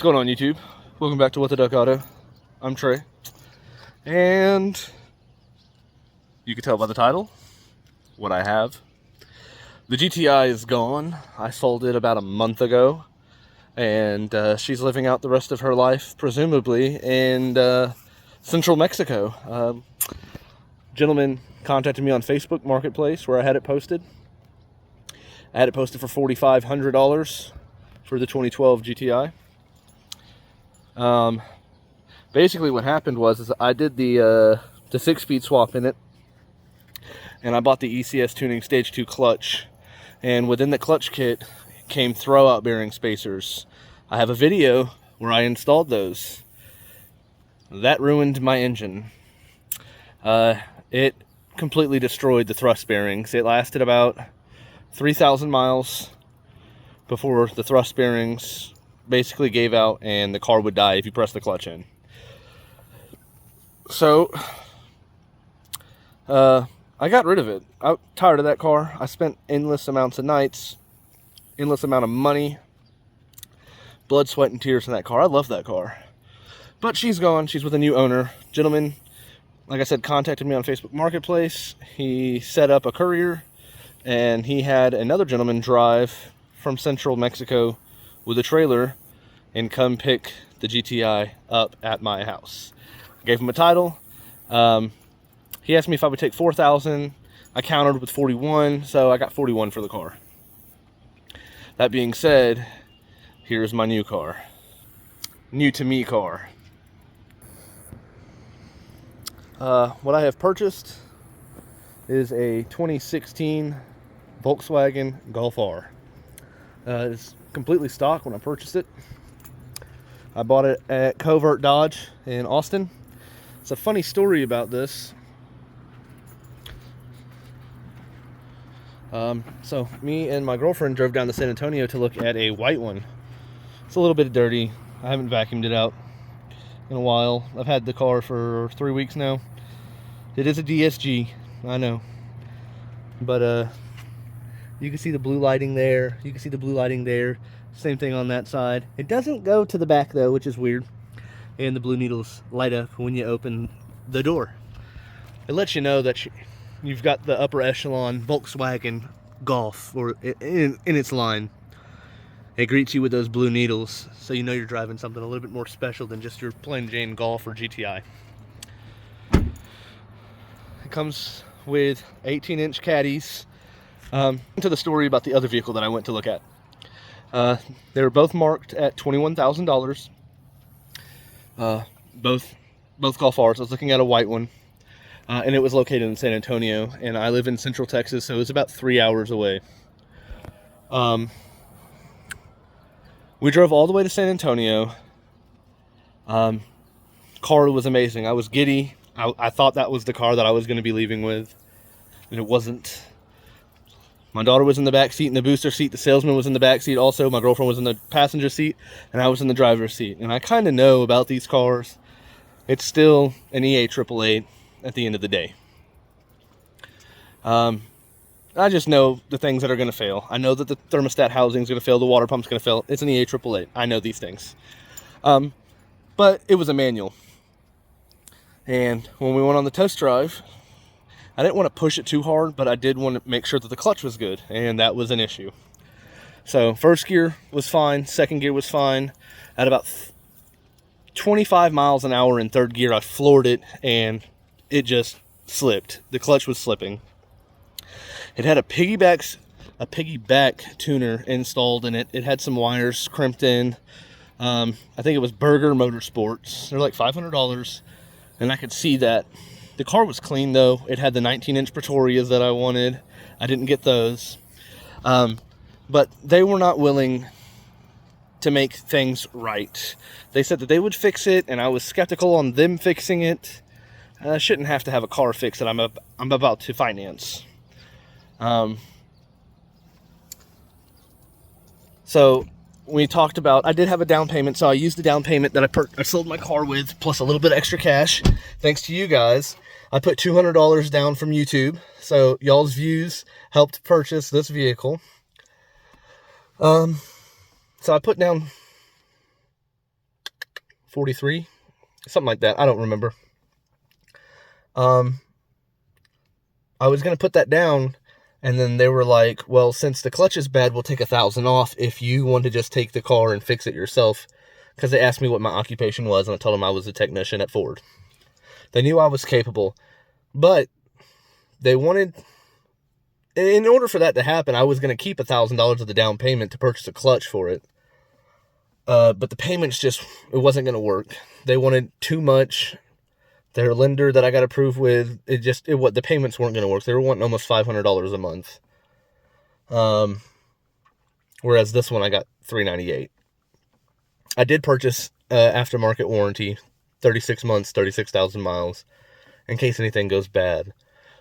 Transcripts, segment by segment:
going on, YouTube? Welcome back to What the Duck Auto. I'm Trey, and you can tell by the title what I have. The GTI is gone. I sold it about a month ago, and she's living out the rest of her life, presumably in central Mexico. Gentleman contacted me on Facebook Marketplace where I had it posted. I had it posted for $4,500 for the 2012 GTI. Basically what happened was I did the 6-speed swap in it, and I bought the ECS Tuning Stage 2 clutch, and within the clutch kit came throwout bearing spacers. I have a video where I installed those. That ruined my engine. It completely destroyed the thrust bearings. It lasted about 3,000 miles before the thrust bearings basically gave out and the car would die if you press the clutch in. So I got rid of it. I'm tired of that car. I spent endless amounts of nights, endless amount of money, blood, sweat, and tears in that car. I love that car. But she's gone. She's with a new owner. Gentleman, like I said, contacted me on Facebook Marketplace. He set up a courier, and he had another gentleman drive from central Mexico with a trailer and come pick the GTI up at my house. I gave him a title. He asked me if I would take 4,000. I countered with 41, so I got 41 for the car. That being said, here's my new car. New to me car. What I have purchased is a 2016 Volkswagen Golf R. It's completely stock when I purchased it. I bought it at Covert Dodge in Austin. It's a funny story about this. So me and my girlfriend drove down to San Antonio to look at a white one. It's a little bit dirty. I haven't vacuumed it out in a while. I've had the car for 3 weeks now. It is a DSG, I know. But you can see the blue lighting there. You can see the blue lighting there. Same thing on that side. It doesn't go to the back though, which is weird. And the blue needles light up when you open the door. It lets you know that you've got the upper echelon Volkswagen Golf or in its line. It greets you with those blue needles, so you know you're driving something a little bit more special than just your plain Jane Golf or GTI. It comes with 18-inch caddies. Into the story about the other vehicle that I went to look at. They were both marked at $21,000. Both Golf Rs. I was looking at a white one, and it was located in San Antonio, and I live in Central Texas, so it was about 3 hours away. We drove all the way to San Antonio. Car was amazing. I was giddy. I thought that was the car that I was going to be leaving with, and it wasn't. My daughter was in the back seat in the booster seat. The salesman was in the back seat also. My girlfriend was in the passenger seat, and I was in the driver's seat. And I kind of know about these cars. It's still an EA888 at the end of the day. I just know the things that are going to fail. I know that the thermostat housing is going to fail. The water pump's going to fail. It's an EA888. I know these things. But it was a manual. And when we went on the test drive, I didn't want to push it too hard, but I did want to make sure that the clutch was good, and that was an issue. So first gear was fine, second gear was fine. At about 25 miles an hour in third gear, I floored it, and it just slipped. The clutch was slipping. It had a piggyback tuner installed in it. It had some wires crimped in. I think it was Burger Motorsports. They're like $500, and I could see that. The car was clean though. It had the 19-inch Pretorias that I wanted. I didn't get those. But they were not willing to make things right. They said that they would fix it, and I was skeptical on them fixing it. I shouldn't have to have a car fix that I'm about to finance. So we talked about, I did have a down payment, so I used the down payment that I sold my car with, plus a little bit of extra cash, thanks to you guys. I put $200 down from YouTube, so y'all's views helped purchase this vehicle. So I put down $43, something like that. I don't remember. I was going to put that down, and then they were like, well, since the clutch is bad, we'll take $1,000 off if you want to just take the car and fix it yourself, because they asked me what my occupation was, and I told them I was a technician at Ford. They knew I was capable, but they wanted, in order for that to happen, I was going to keep $1,000 of the down payment to purchase a clutch for it. But the payments just, it wasn't going to work. They wanted too much. Their lender that I got approved with, the payments weren't going to work. They were wanting almost $500 a month. Whereas this one I got $398. I did purchase aftermarket warranty, 36 months, 36,000 miles, in case anything goes bad.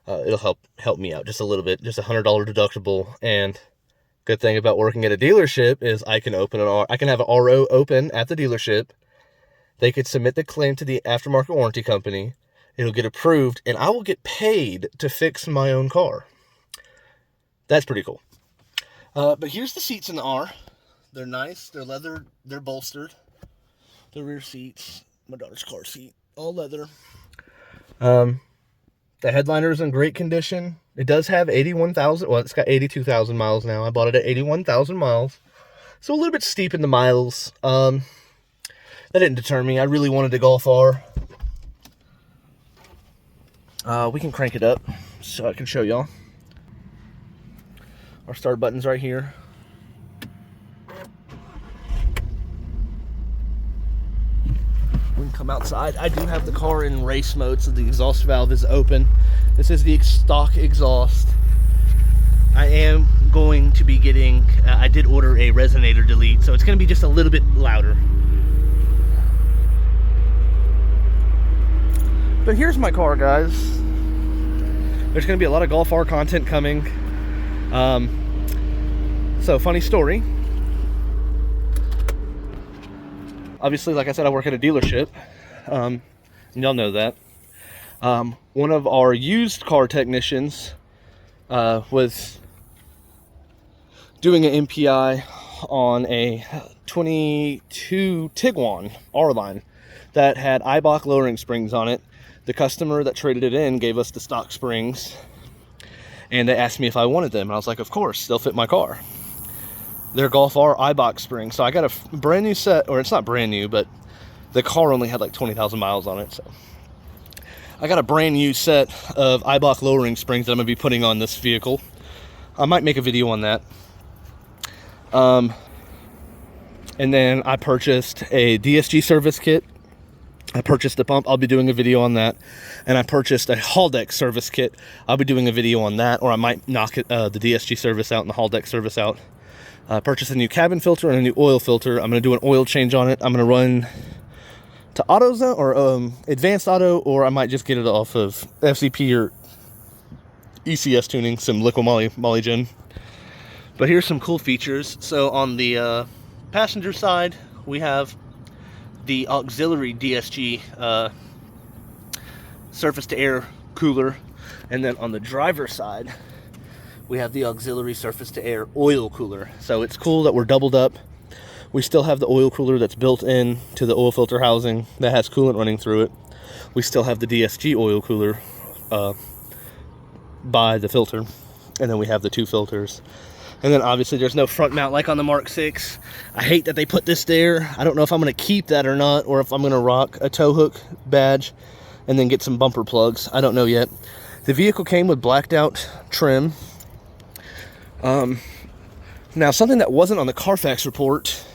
It'll help me out just a little bit, just $100 deductible. And good thing about working at a dealership is I can have an RO open at the dealership. They could submit the claim to the aftermarket warranty company. It'll get approved, and I will get paid to fix my own car. That's pretty cool. But here's the seats in the R. They're nice. They're leather. They're bolstered. The rear seats, my daughter's car seat, all leather. The headliner is in great condition. It does have 81,000. Well, it's got 82,000 miles now. I bought it at 81,000 miles. So a little bit steep in the miles. That didn't deter me. I really wanted the Golf R. We can crank it up so I can show y'all. Our start button's right here. We can come outside. I do have the car in race mode, so the exhaust valve is open. This is the stock exhaust. I am going to be getting, I did order a resonator delete, so it's going to be just a little bit louder. But here's my car, guys. There's going to be a lot of Golf R content coming. So, funny story. Obviously, like I said, I work at a dealership. Y'all know that. One of our used car technicians was doing an MPI on a 22 Tiguan R-Line that had Eibach lowering springs on it. The customer that traded it in gave us the stock springs, and they asked me if I wanted them, and I was like, of course, they'll fit my car. They're Golf R Eibach springs, so I got a brand new set, or it's not brand new, but the car only had like 20,000 miles on it, so I got a brand new set of Eibach lowering springs that I'm going to be putting on this vehicle. I might make a video on that. And then I purchased a DSG service kit. I purchased the pump. I'll be doing a video on that. And I purchased a Haldex service kit. I'll be doing a video on that, or I might knock it, the DSG service out and the Haldex service out. Purchased a new cabin filter and a new oil filter. I'm going to do an oil change on it. I'm going to run to AutoZone or Advanced Auto, or I might just get it off of FCP or ECS tuning, some liquid moly gen. But here's some cool features. So on the passenger side, we have the auxiliary DSG surface to air cooler, and then on the driver's side we have the auxiliary surface to air oil cooler. So it's cool that we're doubled up. We still have the oil cooler that's built in to the oil filter housing that has coolant running through it. We still have the DSG oil cooler by the filter, and then we have the two filters. And then obviously there's no front mount like on the Mark 6. I hate that they put this there. I don't know if I'm going to keep that or not, or if I'm going to rock a tow hook badge and then get some bumper plugs. I don't know yet. The vehicle came with blacked out trim. Now, something that wasn't on the Carfax report,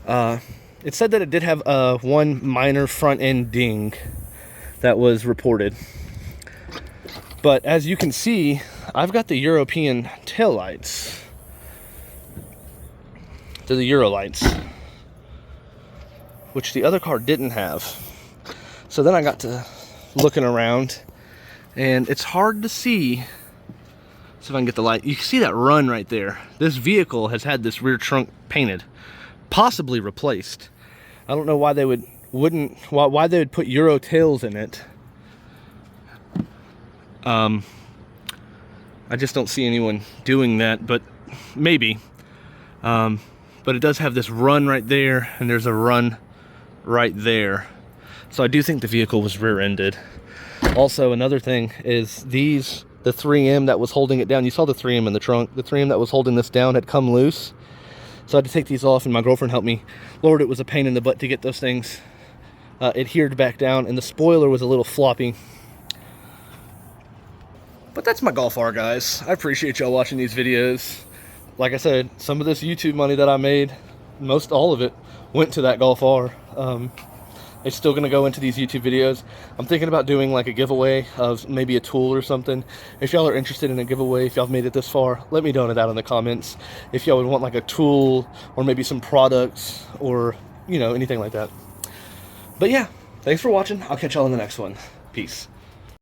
it said that it did have one minor front end ding that was reported. But as you can see, I've got the European taillights. They're the Euro lights, which the other car didn't have. So then I got to looking around, and it's hard to see. So if I can get the light, you can see that run right there. This vehicle has had this rear trunk painted, possibly replaced. I don't know why they why they would put Euro tails in it. I just don't see anyone doing that, but maybe. But it does have this run right there, and there's a run right there. So I do think the vehicle was rear-ended. Also, another thing is the 3M that was holding it down. You saw the 3M in the trunk. The 3M that was holding this down had come loose. So I had to take these off, and my girlfriend helped me. Lord, it was a pain in the butt to get those things adhered back down, and the spoiler was a little floppy. But that's my Golf R, guys. I appreciate y'all watching these videos. Like I said, some of this YouTube money that I made, all of it, went to that Golf R. It's still going to go into these YouTube videos. I'm thinking about doing like a giveaway of maybe a tool or something. If y'all are interested in a giveaway, if y'all have made it this far, let me know that in the comments. If y'all would want like a tool or maybe some products or, you know, anything like that. But yeah, thanks for watching. I'll catch y'all in the next one. Peace.